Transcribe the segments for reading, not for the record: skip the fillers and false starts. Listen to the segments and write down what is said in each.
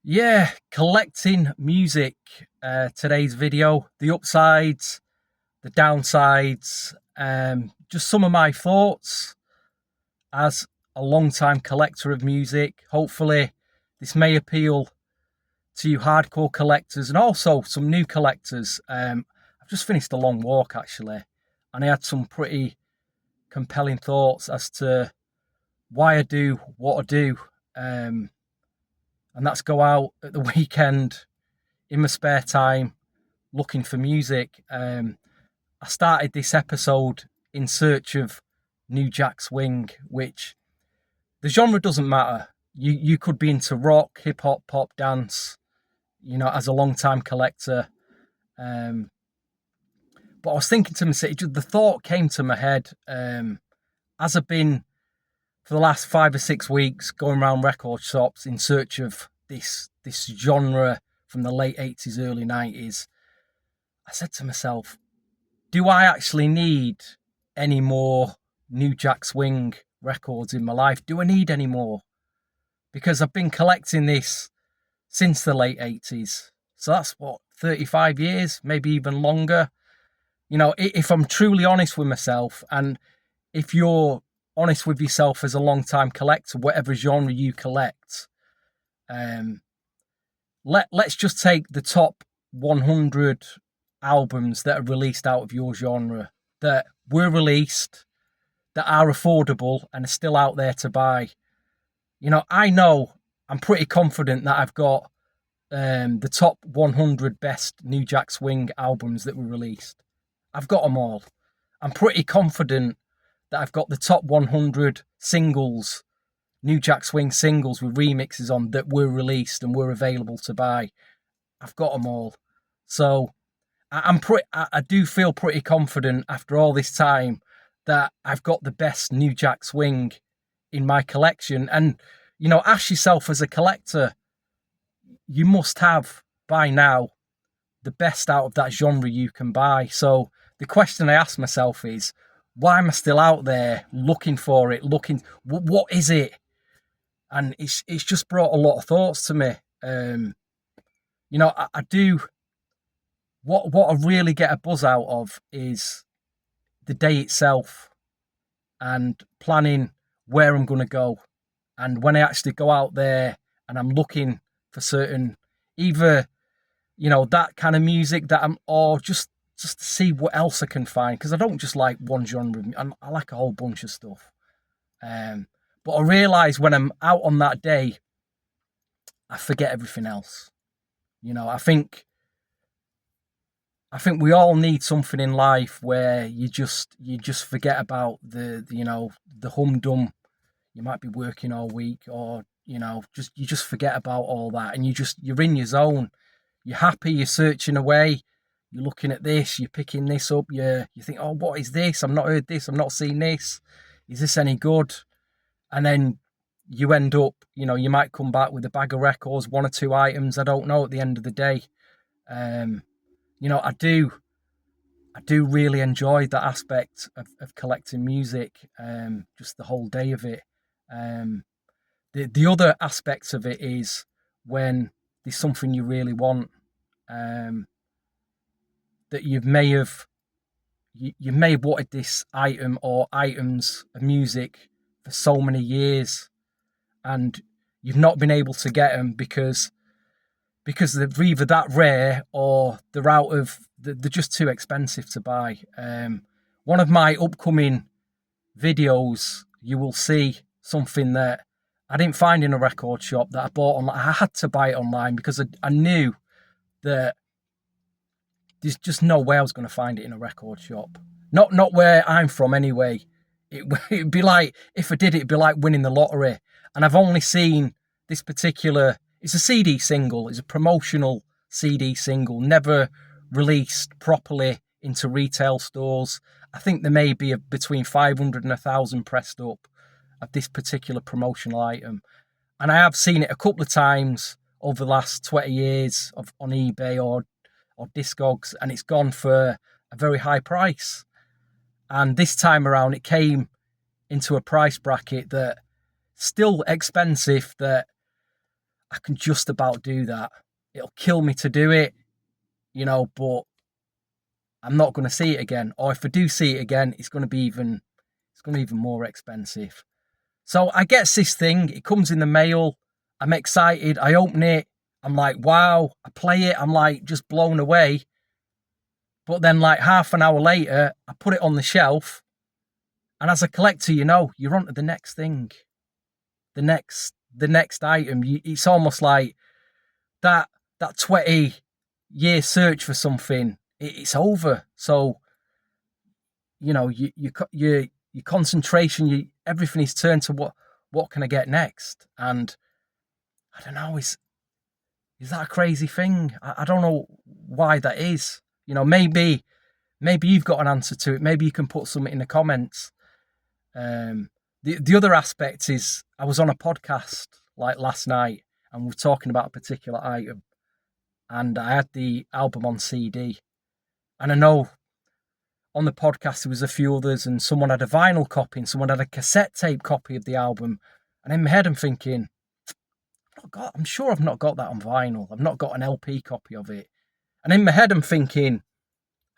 Yeah, collecting music. Today's video, the upsides, the downsides, just some of my thoughts as a long-time collector of music. Hopefully, this may appeal to you hardcore collectors and also some new collectors. I've just finished a long walk actually, and I had some pretty compelling thoughts as to why I do what I do. And that's go out at the weekend in my spare time looking for music. I started this episode in search of new jack swing, which the genre doesn't matter. You could be into rock, hip hop, pop, dance. As a long time collector. Um, but I was thinking to myself, the thought came to my head. As I've been for the last 5 or 6 weeks going around record shops in search of this genre from the late 80s, early 90s, I said to myself, do I actually need any more new jack swing records in my life? Do I need any more? Because I've been collecting this since the late 80s. So that's 35 years, maybe even longer. If I'm truly honest with myself, and if you're honest with yourself as a long-time collector, whatever genre you collect, let's just take the top 100 albums that are released out of your genre, that were released, that are affordable and are still out there to buy. I know I'm pretty confident that I've got the top 100 best New Jack Swing albums that were released. I've got them all. I'm pretty confident that I've got the top 100 singles, New Jack Swing singles with remixes on that were released and were available to buy. I've got them all. So I do feel pretty confident after all this time that I've got the best New Jack Swing in my collection. And, ask yourself as a collector, you must have by now the best out of that genre you can buy. So the question I ask myself is, why am I still out there looking for it? What is it? And it's just brought a lot of thoughts to me. I do. What I really get a buzz out of is the day itself and planning where I'm going to go. And when I actually go out there and I'm looking for certain, either, that kind of music or just to see what else I can find. Because I don't just like one genre. I like a whole bunch of stuff. But I realise when I'm out on that day, I forget everything else. I think we all need something in life where you just forget about the humdum. You might be working all week, or you just forget about all that, and you're in your zone. You're happy. You're searching away. You're looking at this. You're picking this up. You think, oh, what is this? I've not heard this. I've not seen this. Is this any good? And then you end up, you might come back with a bag of records, one or two items. I don't know. At the end of the day. I do really enjoy that aspect of collecting music, just the whole day of it. The other aspect of it is when there's something you really want, that you may have wanted this item or items of music for so many years, and you've not been able to get them because they're either that rare or they're just too expensive to buy. One of my upcoming videos, you will see something that I didn't find in a record shop that I bought online. I had to buy it online because I knew that there's just no way I was going to find it in a record shop. Not where I'm from anyway. It'd be like, if I did, it'd be like winning the lottery. And I've only seen this particular. It's a CD single. It's a promotional CD single, never released properly into retail stores. I think there may be between 500 and 1,000 pressed up of this particular promotional item. And I have seen it a couple of times over the last 20 years on eBay or Discogs, and it's gone for a very high price. And this time around, it came into a price bracket that still expensive, that I can just about do that. It'll kill me to do it, but I'm not going to see it again. Or if I do see it again, it's going to be even more expensive. So I get this thing. It comes in the mail. I'm excited. I open it. I'm like, wow. I play it. I'm like just blown away. But then like half an hour later, I put it on the shelf. And as a collector, you're on to the next thing. The next item. It's almost like that 20-year search for something. It's over. So, your concentration, everything is turned to what can I get next? And I don't know, is that a crazy thing? I don't know why that is. Maybe you've got an answer to it. Maybe you can put something in the comments. The other aspect is I was on a podcast like last night and we were talking about a particular item, and I had the album on CD, and I know on the podcast there was a few others, and someone had a vinyl copy and someone had a cassette tape copy of the album, and in my head I'm thinking, I'm sure I've not got that on vinyl. I've not got an LP copy of it, and in my head I'm thinking,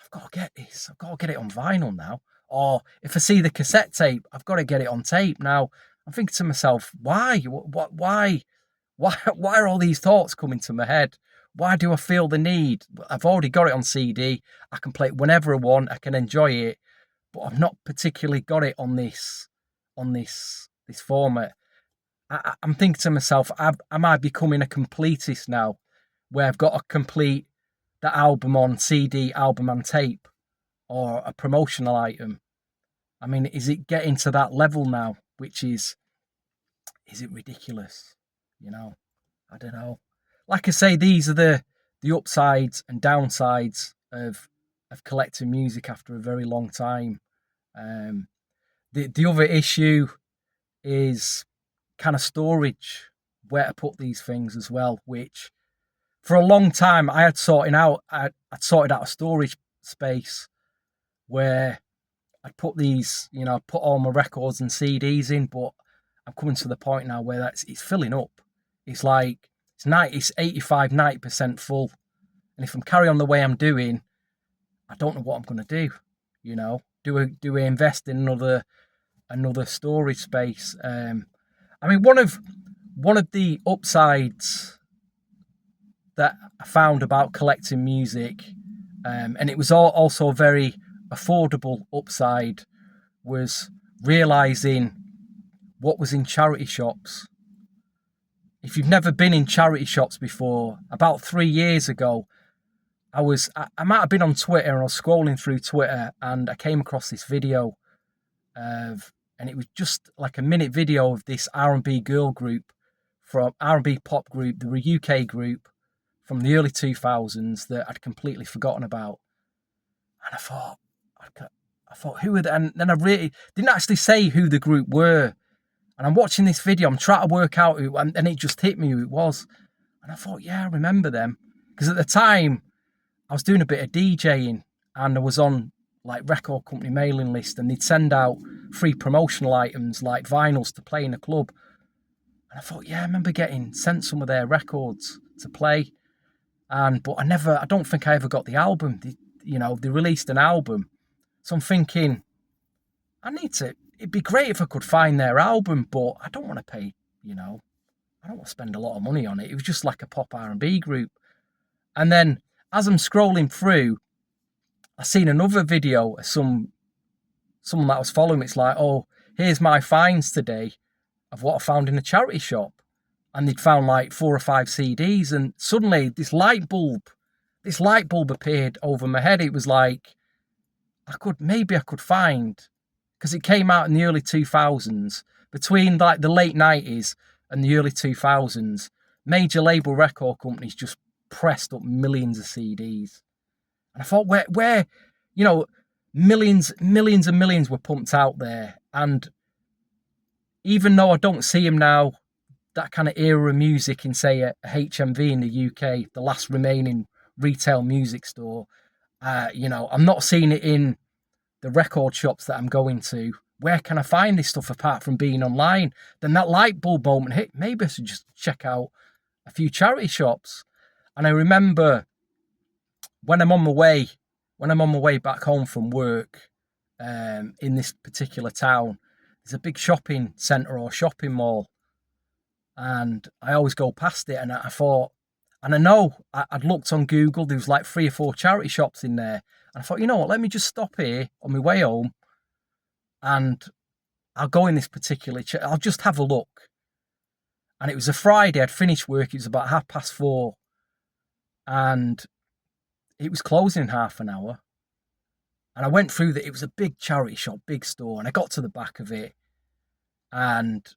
I've got to get this. I've got to get it on vinyl now. Or if I see the cassette tape, I've got to get it on tape. Now, I'm thinking to myself, why? Why are all these thoughts coming to my head? Why do I feel the need? I've already got it on CD. I can play it whenever I want. I can enjoy it. But I've not particularly got it on this format. I'm thinking to myself, am I becoming a completist now? Where I've got to complete the album on CD, album and tape, or a promotional item. I mean, is it getting to that level now? Which is it ridiculous? I don't know. Like I say, these are the upsides and downsides of collecting music after a very long time. The other issue is kind of storage, where to put these things as well, which for a long time I had sorted out a storage space where I'd put these, put all my records and CDs in, but I'm coming to the point now where it's filling up. It's like, it's 85, 90% full. And if I'm carrying on the way I'm doing, I don't know what I'm going to do, Do I invest in another storage space? I mean, one of the upsides that I found about collecting music, and it was also a very affordable upside, was realising what was in charity shops. If you've never been in charity shops before, about 3 years ago, I might have been on Twitter and I was scrolling through Twitter and I came across this video and it was just like a minute video of this R&B girl group, from R&B pop group. They were a UK group from the early 2000s that I'd completely forgotten about. And I thought, who are they? And then I really didn't actually say who the group were. And I'm watching this video, I'm trying to work out who, and it just hit me who it was. And I thought, yeah, I remember them. Because at the time, I was doing a bit of DJing and I was on like record company mailing list, and they'd send out free promotional items like vinyls to play in a club. And I thought, yeah, I remember getting sent some of their records to play. But I don't think I ever got the album. They released an album. So I'm thinking, it'd be great if I could find their album, but I don't want to pay, I don't want to spend a lot of money on it. It was just like a pop R&B group. And then as I'm scrolling through, I seen another video of someone that I was following. It's like, oh, here's my finds today of what I found in a charity shop. And they'd found like 4 or 5 CDs, and suddenly this light bulb appeared over my head. It was like, I could find, because it came out in the early 2000s, between like the late 90s and the early 2000s, major label record companies just pressed up millions of CDs. And I thought, where millions and millions were pumped out there. And even though I don't see them now, that kind of era of music in, say, a HMV in the UK, the last remaining retail music store, I'm not seeing it in the record shops that I'm going to. Where can I find this stuff apart from being online? Then that light bulb moment hit. Maybe I should just check out a few charity shops. And I remember when I'm on my way back home from work, in this particular town, there's a big shopping centre or shopping mall, and I always go past it. And I thought, and I know I'd looked on Google, there was like 3 or 4 charity shops in there. And I thought, you know what, let me just stop here on my way home, and I'll go in this particular, I'll just have a look. And it was a Friday, I'd finished work, it was about 4:30, and it was closing in half an hour. And I went through that, it was a big charity shop, big store, and I got to the back of it, and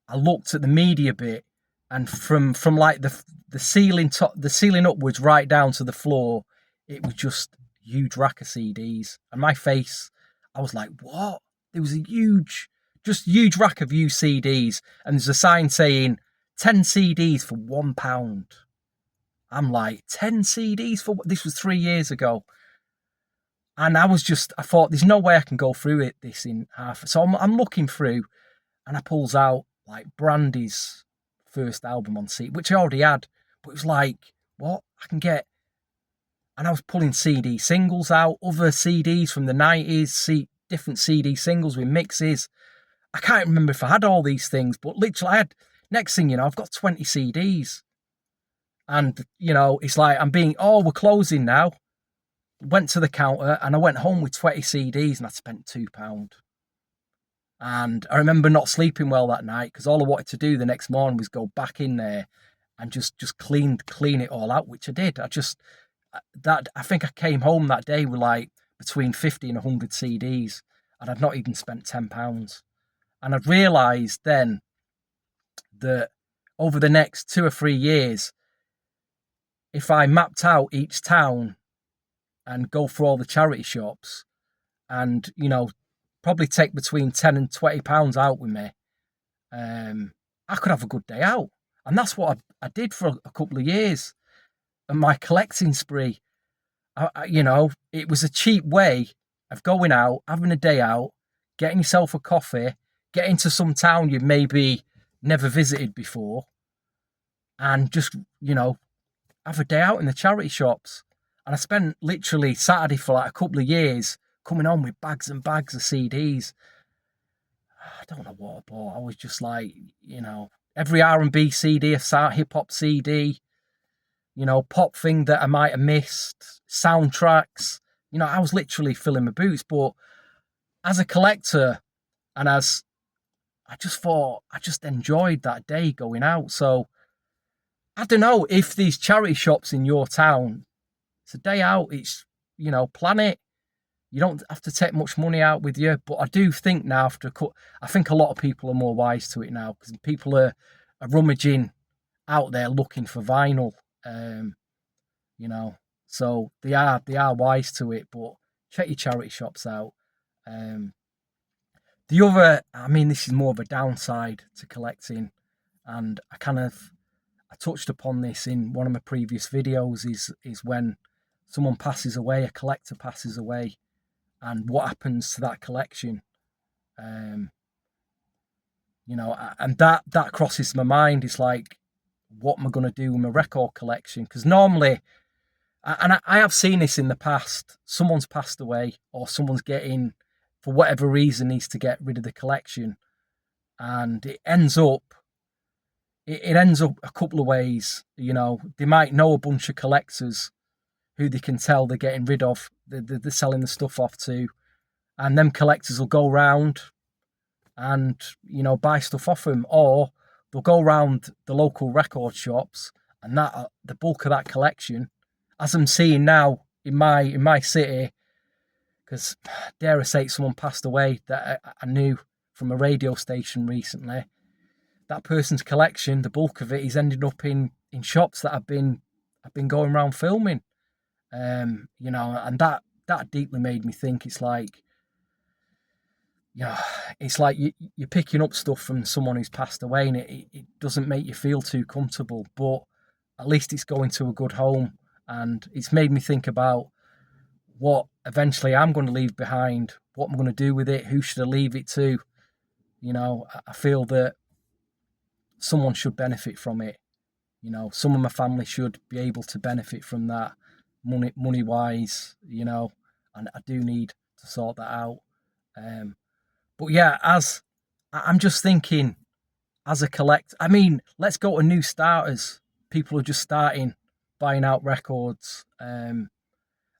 I looked at the media bit, and from like the ceiling upwards right down to the floor, it was just a huge rack of CDs. And my face, I was like, what? There was a huge rack of used CDs, and there's a sign saying 10 CDs for £1. I'm like, 10 CDs for what? This was 3 years ago. And I thought, there's no way I can go through this in half. So I'm looking through, and I pulls out like Brandy's first album on CD, which I already had, but it was like, what? I can get. And I was pulling CD singles out, other CDs from the 90s, different CD singles with mixes. I can't remember if I had all these things, but literally I had, next thing you know, I've got 20 CDs. And, it's like we're closing now. Went to the counter, and I went home with 20 CDs, and I spent £2. And I remember not sleeping well that night, because all I wanted to do the next morning was go back in there and just clean it all out, which I did. I think I came home that day with like between 50 and 100 CDs, and I'd not even spent £10. And I'd realised then that over the next 2 or 3 years, if I mapped out each town and go through all the charity shops and, probably take between £10 and £20 out with me, I could have a good day out. And that's what I did for a couple of years. And my collecting spree, it was a cheap way of going out, having a day out, getting yourself a coffee, getting to some town you've maybe never visited before, and just, have a day out in the charity shops. And I spent literally Saturday for like a couple of years coming on with bags and bags of CDs. I don't know what I bought. I was just like, every R&B CD, a hip-hop CD, pop thing that I might have missed, soundtracks. I was literally filling my boots. But as a collector, and I just thought, I just enjoyed that day going out. So I don't know if these charity shops in your town, it's a day out, it's, plan it. You don't have to take much money out with you. But I do think now, I think a lot of people are more wise to it now, because people are rummaging out there looking for vinyl. So they are wise to it. But check your charity shops out. The other, this is more of a downside to collecting, and I touched upon this in one of my previous videos, is when someone passes away, a collector passes away, and what happens to that collection. And that crosses my mind. It's like, what am I going to do with my record collection? Because normally, and I have seen this in the past, someone's passed away, or someone's for whatever reason, needs to get rid of the collection, and it ends up a couple of ways. They might know a bunch of collectors who they can tell they're getting rid of, they're selling the stuff off to, and them collectors will go round and, buy stuff off them, or they'll go round the local record shops, and that the bulk of that collection, as I'm seeing now in my city, because dare I say, someone passed away that I knew from a radio station recently. That person's collection, the bulk of it, is ended up in shops that I've been going around filming. And that deeply made me think. It's like, it's like you're picking up stuff from someone who's passed away, and it doesn't make you feel too comfortable, but at least it's going to a good home. And it's made me think about what eventually I'm going to leave behind, what I'm going to do with it, who should I leave it to. I feel that someone should benefit from it. You know, some of my family should be able to benefit from that money wise, you know, and I do need to sort that out. But yeah, as I'm just thinking, as a I mean, let's go to new starters. People are just starting buying out records. And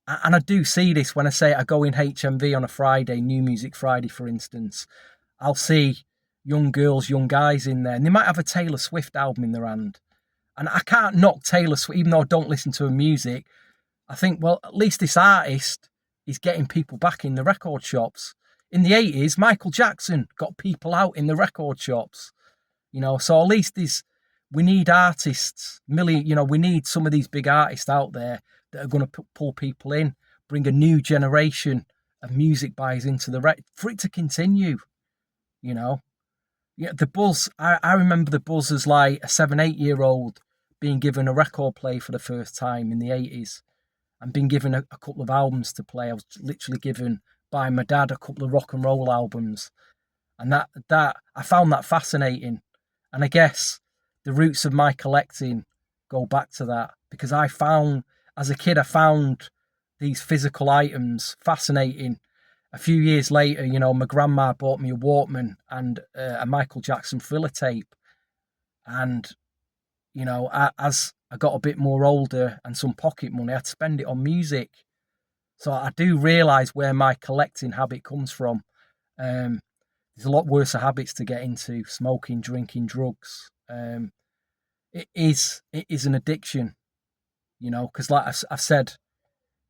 I do see this when I say I go in HMV on a Friday, New Music Friday, for instance. I'll see young girls, young guys in there, and they might have a Taylor Swift album in their hand. And I can't knock Taylor Swift, even though I don't listen to her music. I think, well, at least this artist is getting people back in the record shops. In the 80s, Michael Jackson got people out in the record shops. You know, so at least we need artists, we need some of these big artists out there that are going to pull people in, bring a new generation of music buyers into for it to continue, you know. Yeah, the buzz, I remember the buzz as like a 7, 8 year old being given a record play for the first time in the 80s and being given a couple of albums to play. I was literally given by my dad a couple of rock and roll albums. And that I found that fascinating. And I guess the roots of my collecting go back to that, because as a kid, I found these physical items fascinating. A few years later, you know, my grandma bought me a Walkman and a Michael Jackson Thriller tape. And, you know, as I got a bit more older and some pocket money, I'd spend it on music. So I do realise where my collecting habit comes from. There's a lot worse habits to get into: smoking, drinking, drugs. It is an addiction, you know, because like I've said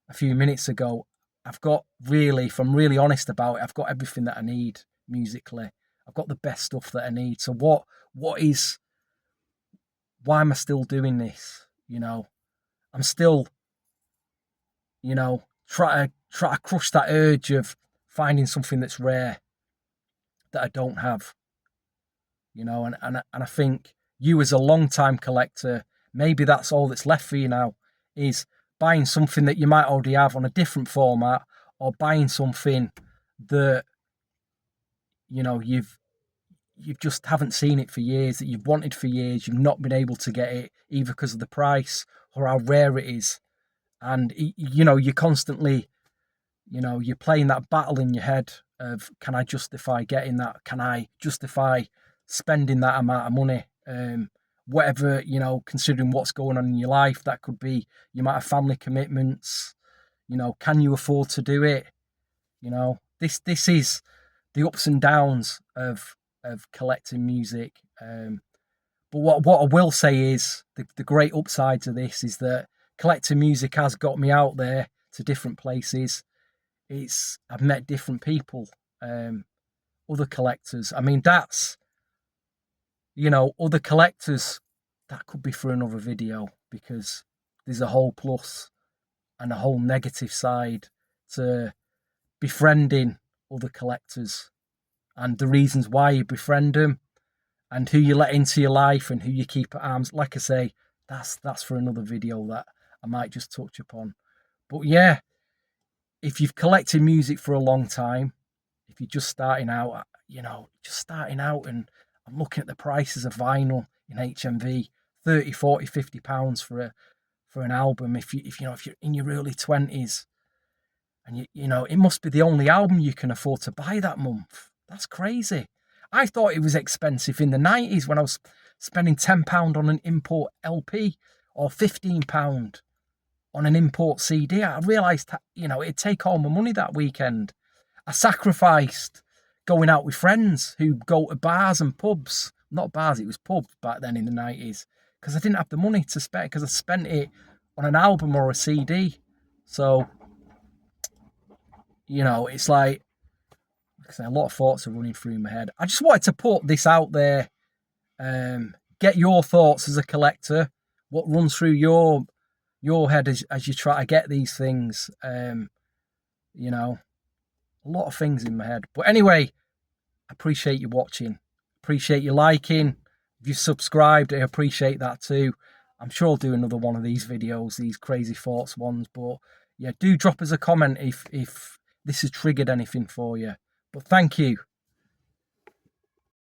a few minutes ago, I've got really, if I'm really honest about it, I've got everything that I need musically. I've got the best stuff that I need. So why am I still doing this? You know, I'm still, you know, try to crush that urge of finding something that's rare that I don't have, you know, and I think you as a long-time collector, maybe that's all that's left for you now, is buying something that you might already have on a different format, or buying something that, you know, you've just haven't seen it for years, that you've wanted for years, you've not been able to get it, either because of the price or how rare it is. And, you know, you're constantly, you know, you're playing that battle in your head of, can I justify getting that? Can I justify spending that amount of money? Whatever, you know, considering what's going on in your life, that could be, you might have family commitments, you know, can you afford to do it? You know, this is the ups and downs of collecting music. But what I will say is the great upsides of this is that collecting music has got me out there to different places. I've met different people, other collectors. I mean, that's, you know, other collectors, that could be for another video, because there's a whole plus and a whole negative side to befriending other collectors, and the reasons why you befriend them, and who you let into your life and who you keep at arms. Like I say, that's for another video that I might just touch upon. But yeah, if you've collected music for a long time, if you're just starting out, you know, and I'm looking at the prices of vinyl in HMV, 30, 40, 50 pounds for an album. If you're in your early 20s, and you know, it must be the only album you can afford to buy that month. That's crazy. I thought it was expensive in the 90s when I was spending £10 on an import LP, or £15 on an import CD. I realised, you know, it'd take all my money that weekend. I sacrificed going out with friends who go to bars and pubs. Not bars, it was pubs back then in the 90s. Because I didn't have the money to spend, because I spent it on an album or a CD. So, you know, it's like I say, a lot of thoughts are running through my head. I just wanted to put this out there. Get your thoughts as a collector. What runs through your head as you try to get these things. You know, a lot of things in my head. But anyway, I appreciate you watching. Appreciate you liking. If you've subscribed, I appreciate that too. I'm sure I'll do another one of these videos, these crazy thoughts ones. But yeah, do drop us a comment if this has triggered anything for you. But thank you.